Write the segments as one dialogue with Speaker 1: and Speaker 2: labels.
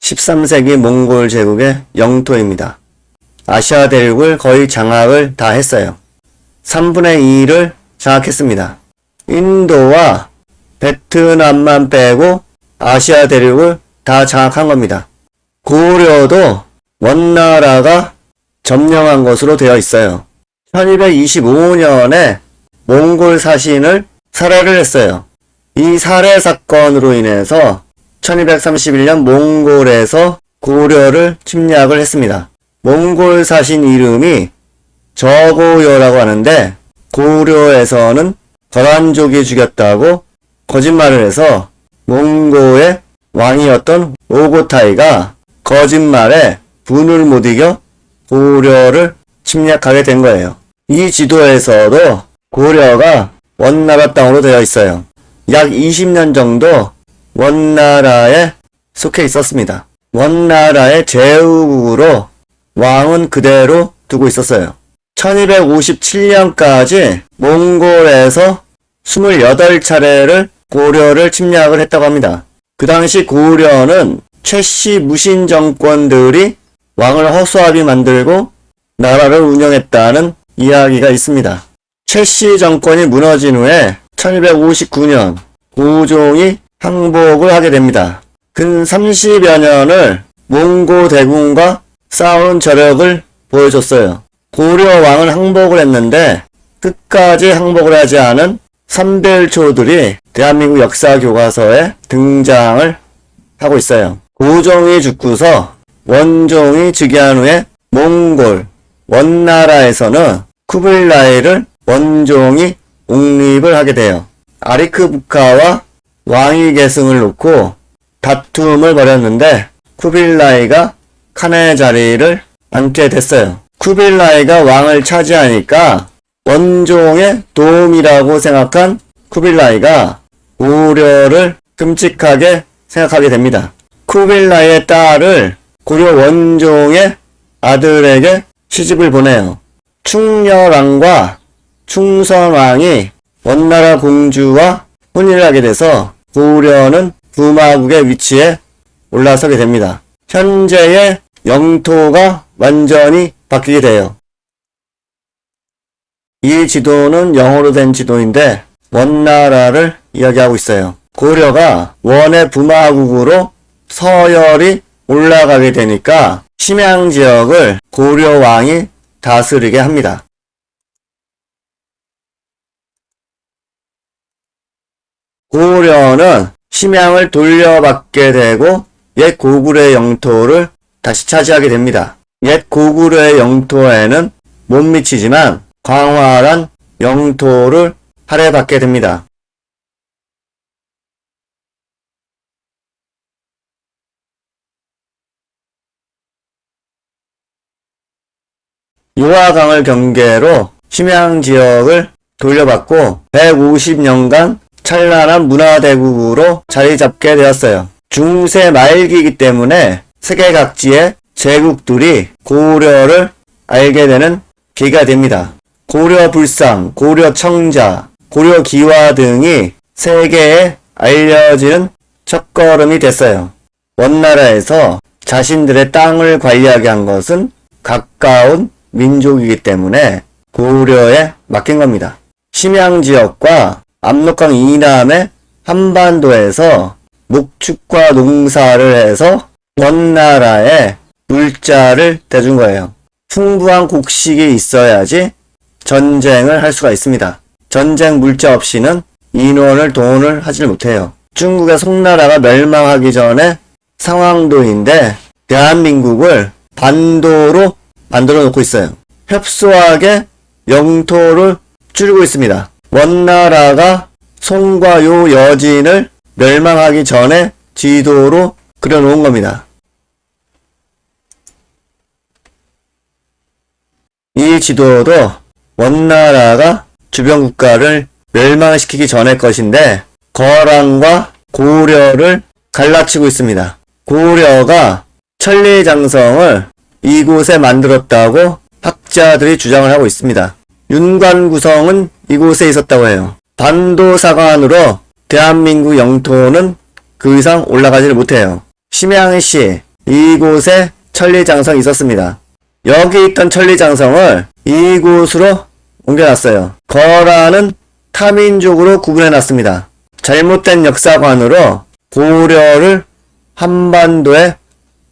Speaker 1: 13세기 몽골 제국의 영토입니다. 아시아 대륙을 거의 장악을 다 했어요. 3분의 2를 장악했습니다. 인도와 베트남만 빼고 아시아 대륙을 다 장악한 겁니다. 고려도 원나라가 점령한 것으로 되어 있어요. 1225년에 몽골 사신을 살해를 했어요. 이 살해 사건으로 인해서 1231년 몽골에서 고려를 침략을 했습니다. 몽골 사신 이름이 저고요라고 하는데 고려에서는 거란족이 죽였다고 거짓말을 해서 몽고의 왕이었던 오고타이가 거짓말에 분을 못 이겨 고려를 침략하게 된 거예요. 이 지도에서도 고려가 원나라 땅으로 되어 있어요. 약 20년 정도 원나라에 속해 있었습니다. 원나라의 제후국으로 왕은 그대로 두고 있었어요. 1257년까지 몽골에서 28차례를 고려를 침략을 했다고 합니다. 그 당시 고려는 최씨 무신 정권들이 왕을 허수아비 만들고 나라를 운영했다는 이야기가 있습니다. 최씨 정권이 무너진 후에 1259년 고종이 항복을 하게 됩니다. 근 30여 년을 몽고 대군과 싸우는 저력을 보여줬어요. 고려 왕은 항복을 했는데 끝까지 항복을 하지 않은 삼별초들이 대한민국 역사 교과서에 등장을 하고 있어요. 고종이 죽고서 원종이 즉위한 후에 몽골, 원나라에서는 쿠빌라이를 원종이 옹립을 하게 돼요. 아리크부카와 왕위 계승을 놓고 다툼을 벌였는데 쿠빌라이가 칸의 자리를 앉게 됐어요. 쿠빌라이가 왕을 차지하니까 원종의 도움이라고 생각한 쿠빌라이가 고려를 끔찍하게 생각하게 됩니다. 쿠빌라이의 딸을 고려 원종의 아들에게 시집을 보내요. 충렬왕과 충선왕이 원나라 공주와 혼인을 하게 돼서 고려는 부마국의 위치에 올라서게 됩니다. 현재의 영토가 완전히 바뀌게 돼요. 이 지도는 영어로 된 지도인데 원나라를 이야기하고 있어요. 고려가 원의 부마국으로 서열이 올라가게 되니까 심양 지역을 고려 왕이 다스리게 합니다. 고려는 심양을 돌려받게 되고 옛 고구려의 영토를 다시 차지하게 됩니다. 옛 고구려의 영토에는 못 미치지만 광활한 영토를 할애받게 됩니다. 요하강을 경계로 심양 지역을 돌려받고 150년간 찬란한 문화대국으로 자리 잡게 되었어요. 중세 말기이기 때문에 세계 각지의 제국들이 고려를 알게 되는 계기가 됩니다. 고려 불상, 고려 청자, 고려 기와 등이 세계에 알려지는 첫걸음이 됐어요. 원나라에서 자신들의 땅을 관리하게 한 것은 가까운 민족이기 때문에 고려에 맡긴 겁니다. 심양 지역과 압록강 이남의 한반도에서 목축과 농사를 해서 원나라에 물자를 대준 거예요. 풍부한 곡식이 있어야지 전쟁을 할 수가 있습니다. 전쟁 물자 없이는 인원을 동원을 하지 못해요. 중국의 송나라가 멸망하기 전에 상황도인데 대한민국을 반도로 만들어 놓고 있어요. 협소하게 영토를 줄이고 있습니다. 원나라가 송과 요 여진을 멸망하기 전에 지도로 그려놓은 겁니다. 이 지도도 원나라가 주변 국가를 멸망시키기 전의 것인데 거란과 고려를 갈라치고 있습니다. 고려가 천리장성을 이곳에 만들었다고 학자들이 주장을 하고 있습니다. 윤관구성은 이곳에 있었다고 해요. 반도사관으로 대한민국 영토는 그 이상 올라가지를 못해요. 심양시, 이곳에 천리장성이 있었습니다. 여기 있던 천리장성을 이곳으로 옮겨놨어요. 거란은 타민족으로 구분해놨습니다. 잘못된 역사관으로 고려를 한반도에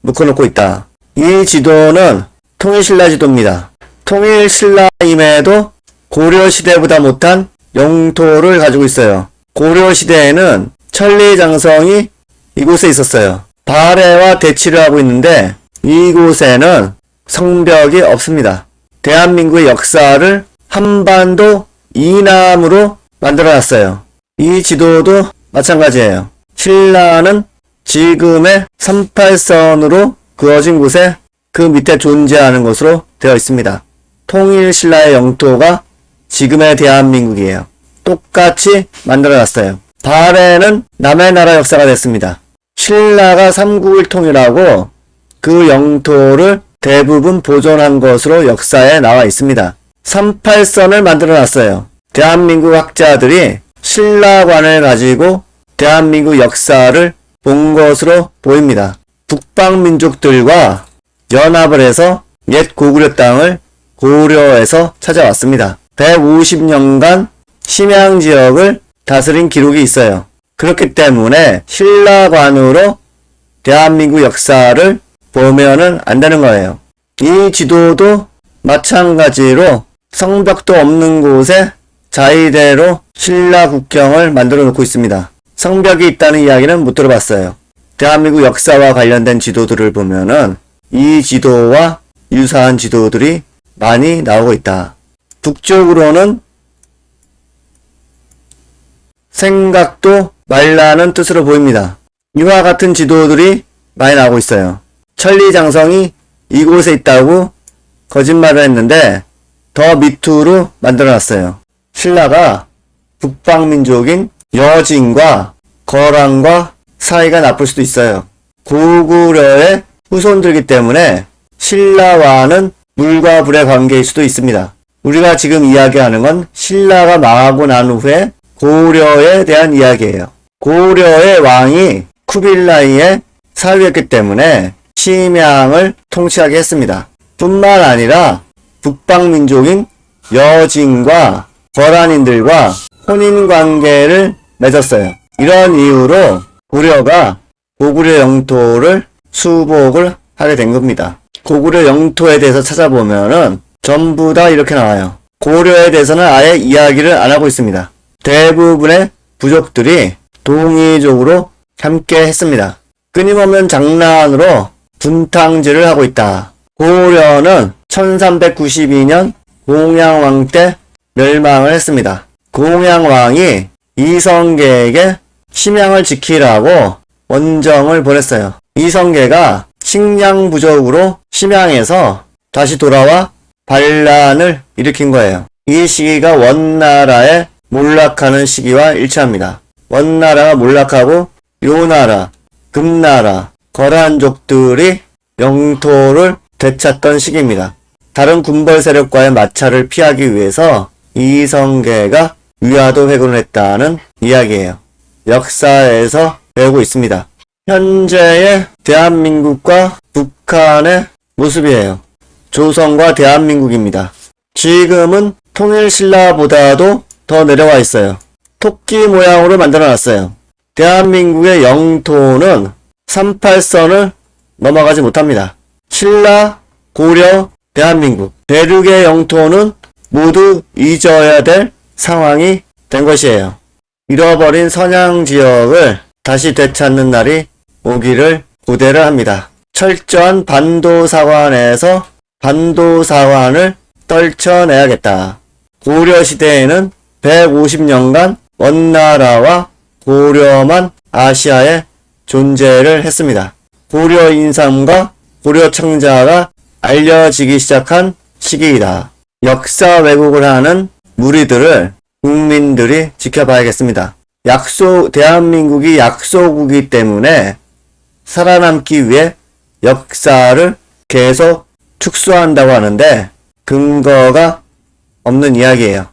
Speaker 1: 묶어놓고 있다. 이 지도는 통일신라 지도입니다. 통일신라임에도 고려시대보다 못한 영토를 가지고 있어요. 고려시대에는 천리장성이 이곳에 있었어요. 발해와 대치를 하고 있는데 이곳에는 성벽이 없습니다. 대한민국의 역사를 한반도 이남으로 만들어놨어요. 이 지도도 마찬가지예요. 신라는 지금의 38선으로 그어진 곳에 그 밑에 존재하는 것으로 되어 있습니다. 통일신라의 영토가 지금의 대한민국이에요. 똑같이 만들어놨어요. 발해는 남의 나라 역사가 됐습니다. 신라가 삼국을 통일하고 그 영토를 대부분 보존한 것으로 역사에 나와 있습니다. 38선을 만들어놨어요. 대한민국 학자들이 신라관을 가지고 대한민국 역사를 본 것으로 보입니다. 북방민족들과 연합을 해서 옛 고구려 땅을 고려에서 찾아왔습니다. 150년간 심양지역을 다스린 기록이 있어요. 그렇기 때문에 신라관으로 대한민국 역사를 보면은 안 되는 거예요. 이 지도도 마찬가지로 성벽도 없는 곳에 자의대로 신라 국경을 만들어 놓고 있습니다. 성벽이 있다는 이야기는 못 들어봤어요. 대한민국 역사와 관련된 지도들을 보면은 이 지도와 유사한 지도들이 많이 나오고 있다. 북쪽으로는 생각도 말라는 뜻으로 보입니다. 이와 같은 지도들이 많이 나오고 있어요. 천리장성이 이곳에 있다고 거짓말을 했는데 더 밑으로 만들어놨어요. 신라가 북방민족인 여진과 거란과 사이가 나쁠 수도 있어요. 고구려의 후손들이기 때문에 신라와는 물과 불의 관계일 수도 있습니다. 우리가 지금 이야기하는 건 신라가 망하고 난 후에 고려에 대한 이야기예요. 고려의 왕이 쿠빌라이의 사위였기 때문에 심양을 통치하게 했습니다. 뿐만 아니라 북방민족인 여진과 거란인들과 혼인관계를 맺었어요. 이런 이유로 고려가 고구려 영토를 수복을 하게 된 겁니다. 고구려 영토에 대해서 찾아보면은 전부 다 이렇게 나와요. 고려에 대해서는 아예 이야기를 안 하고 있습니다. 대부분의 부족들이 동의적으로 함께 했습니다. 끊임없는 장난으로 분탕질을 하고 있다. 고려는 1392년 공양왕 때 멸망을 했습니다. 공양왕이 이성계에게 심양을 지키라고 원정을 보냈어요. 이성계가 식량 부족으로 심양에서 다시 돌아와 반란을 일으킨 거예요. 이 시기가 원나라의 몰락하는 시기와 일치합니다. 원나라가 몰락하고 요나라, 금나라, 거란족들이 영토를 되찾던 시기입니다. 다른 군벌 세력과의 마찰을 피하기 위해서 이성계가 위화도 회군을 했다는 이야기예요. 역사에서 배우고 있습니다. 현재의 대한민국과 북한의 모습이에요. 조선과 대한민국입니다. 지금은 통일신라보다도 더 내려와 있어요. 토끼 모양으로 만들어놨어요. 대한민국의 영토는 38선을 넘어가지 못합니다. 신라, 고려, 대한민국, 대륙의 영토는 모두 잊어야 될 상황이 된 것이에요. 잃어버린 선양 지역을 다시 되찾는 날이 오기를 고대를 합니다. 철저한 반도사관에서 반도사관을 떨쳐내야겠다. 고려시대에는 150년간 원나라와 고려만 아시아에 존재를 했습니다. 고려 인삼과 고려 청자가 알려지기 시작한 시기이다. 역사 왜곡을 하는 무리들을 국민들이 지켜봐야겠습니다. 대한민국이 약소국이기 때문에 살아남기 위해 역사를 계속 축소한다고 하는데 근거가 없는 이야기예요.